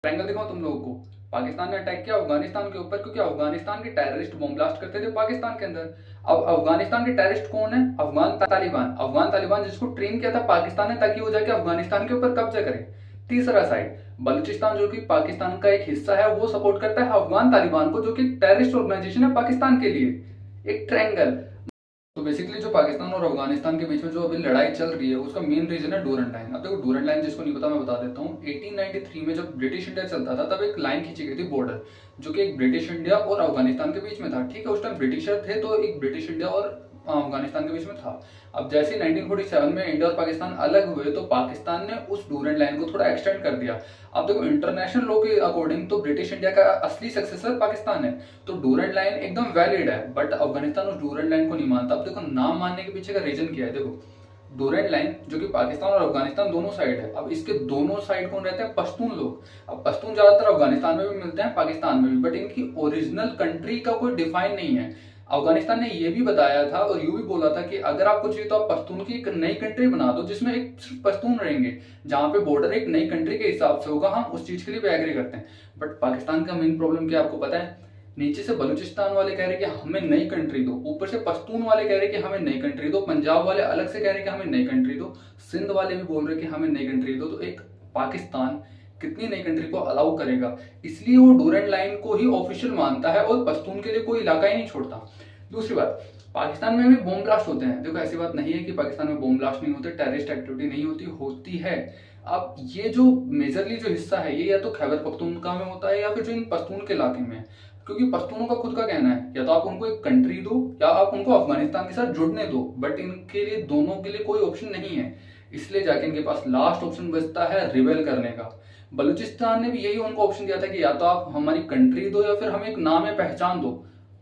Triangle दिखाऊं तुम लोगों को। पाकिस्तान ने अटैक किया अफगानिस्तान के ऊपर क्योंकि अफगानिस्तान के टेररिस्ट बम ब्लास्ट करते थे पाकिस्तान के अंदर। अब अफगानिस्तान के टेररिस्ट कौन है? अफगान तालिबान जिसको ट्रेन किया था पाकिस्तान ने ताकि वो जाके अफगानिस्तान के ऊपर कब्जा करे। तीसरा साइड बलूचिस्तान जो कि पाकिस्तान का एक हिस्सा है वो सपोर्ट करता है अफगान तालिबान को जो कि टेररिस्ट ऑर्गेनाइजेशन है पाकिस्तान के लिए। एक ट्रायंगल। तो बेसिकली जो पाकिस्तान और अफगानिस्तान के बीच में जो अभी लड़ाई चल रही है उसका मेन रीजन है डूरंड लाइन। अब देखो डूरंड लाइन जिसको नहीं पता मैं बता देता हूँ। 1893 में जब ब्रिटिश इंडिया चलता था तब एक लाइन खींची गई थी बॉर्डर, जो कि एक ब्रिटिश इंडिया और अफगानिस्तान के बीच में था। ठीक है, उस टाइम ब्रिटिशर थे तो एक ब्रिटिश इंडिया और अफगानिस्तान के बीच में था। अब जैसे 1947 में इंडिया और पाकिस्तान अलग हुए तो पाकिस्तान ने उस डूरंड लाइन को थोड़ा एक्सटेंड कर दिया। अब देखो इंटरनेशनल लॉ के अकॉर्डिंग तो ब्रिटिश इंडिया का असली सक्सेसर पाकिस्तान है, तो डूरंड लाइन एकदम वैलिड है। बट अफगानिस्तान उस डूरंड लाइन को नहीं मानता। अब देखो नाम मानने के पीछे का रीजन क्या है। देखो डूरंड लाइन जो कि पाकिस्तान और अफगानिस्तान दोनों साइड है। अब इसके दोनों साइड कौन रहते हैं? पश्तून लोग। अब पश्तून ज्यादातर अफगानिस्तान में भी मिलते हैं पाकिस्तान में भी, बट इनकी ओरिजिनल कंट्री का कोई डिफाइन नहीं है। अफगानिस्तान ने यह भी बताया था और यूं भी बोला था कि अगर आपको चाहिए तो आप पश्तून की एक नई कंट्री बना दो जिसमें एक सिर्फ पश्तून रहेंगे, जहां पे बॉर्डर एक नई कंट्री के हिसाब से होगा। हम उस चीज के लिए भी एग्री करते हैं। बट पाकिस्तान का मेन प्रॉब्लम क्या आपको पता है? नीचे से बलूचिस्तान वाले कह रहे कि हमें नई कंट्री दो, ऊपर से पश्तून वाले कह रहे कि हमें नई कंट्री दो, पंजाब वाले अलग से कह रहे कि हमें नई कंट्री दो, सिंध वाले भी बोल रहे कि हमें नई कंट्री दो। तो एक पाकिस्तान कितनी नई कंट्री को अलाउ करेगा? इसलिए वो डूरंड लाइन को ही ऑफिशियल मानता है और पश्तून के लिए कोई इलाका ही नहीं छोड़ता। दूसरी बात, पाकिस्तान में भी बॉम्ब ब्लास्ट होते हैं। देखो ऐसी बात नहीं है कि पाकिस्तान में बॉम्ब ब्लास्ट नहीं होते, टेररिस्ट एक्टिविटी नहीं होती, होती है। अब ये जो मेजरली जो हिस्सा है ये या तो खैबर पख्तूनख्वा में होता है या फिर जो इन पश्तून के इलाके में है। क्योंकि पश्तूनों का खुद का कहना है या तो आप उनको एक कंट्री दो या आप उनको अफगानिस्तान के साथ जुड़ने दो, बट इनके लिए दोनों के लिए कोई ऑप्शन नहीं है। इसलिए जाके इनके पास लास्ट ऑप्शन बचता है रिबेल करने का। बलूचिस्तान ने भी यही उनको ऑप्शन दिया था कि या तो आप हमारी कंट्री दो या फिर हमें एक नाम है पहचान दो।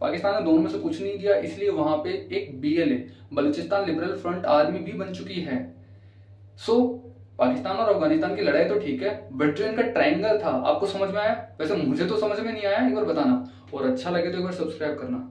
पाकिस्तान ने दोनों में से कुछ नहीं दिया, इसलिए वहां पे एक BLA Balochistan liberal front army भी बन चुकी है। सो पाकिस्तान और अफगानिस्तान की लड़ाई तो ठीक है, बट जो इनका ट्रायंगल था आपको समझ में आया? वैसे मुझे तो समझ में नहीं आया, एक बार बताना। और अच्छा लगे तो एक बार सब्सक्राइब करना।